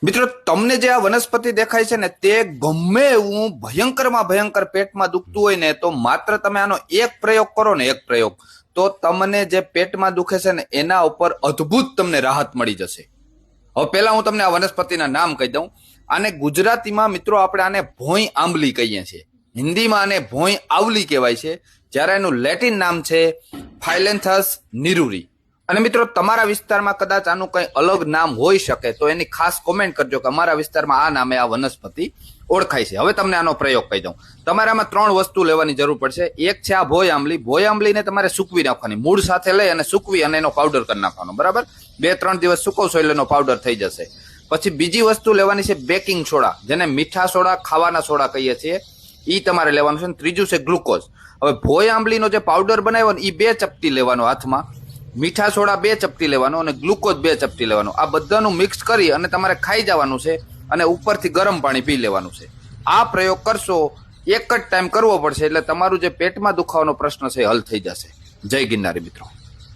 મિત્રો, તમને જે આ વનસ્પતિ દેખાય છે ને તે ગમે એવું ભયંકરમાં ભયંકર પેટમાં દુખતું હોય ને તો માત્ર તમે આનો એક પ્રયોગ કરો ને, એક પ્રયોગ, તો તમને જે પેટમાં દુખે છે ને એના ઉપર અદ્ભુત તમને રાહત મળી જશે. હવે પહેલા હું તમને આ વનસ્પતિના નામ કહી દઉં. આને ગુજરાતીમાં મિત્રો આપણે આને ભોંય આંબલી કહીએ છીએ, હિન્દીમાં આને ભોંય આવલી કહેવાય છે, જ્યારે એનું લેટિન નામ છે ફાઇલેન્થસ નિરુરી. અને મિત્રો, તમારા વિસ્તારમાં કદાચ આનું કંઈ અલગ નામ હોઈ શકે તો એની ખાસ કોમેન્ટ કરજો કે અમારા વિસ્તારમાં આ નામે આ વનસ્પતિ ઓળખાય છે. હવે તમને આનો પ્રયોગ કહી દઉં. તમારે આમાં 3 વસ્તુ લેવાની જરૂર પડશે. એક છે આ ભોય આંબલી. ભોય આંબલીને તમારે સૂકવી નાખવાની, મૂળ સાથે લઈ અને સૂકવી અને એનો પાવડર કરી નાખવાનો, બરાબર. 2-3 દિવસ સૂકવશો એટલે એનો પાવડર થઈ જશે. પછી બીજી વસ્તુ લેવાની છે બેકિંગ સોડા, જેને મીઠા સોડા, ખાવાના સોડા કહીએ છીએ, એ તમારે લેવાનું છે. ત્રીજું છે ગ્લુકોઝ. હવે ભોય આંબલીનો જે પાવડર બનાવ્યો ને એ 2 ચપટી લેવાનો હાથમાં, મીઠા સોડા 2 ચપટી લેવાનો અને ગ્લુકોઝ 2 ચપટી લેવાનો. આ બધાનું મિક્સ કરી અને તમારે ખાઈ જવાનું છે અને ઉપરથી ગરમ પાણી પી લેવાનું છે. આ પ્રયોગ કરશો, એક જ ટાઈમ કરવો પડશે એટલે તમારું જે પેટમાં દુખાવાનો પ્રશ્ન છે હલ થઈ જશે. જય ગિરનારી મિત્રો.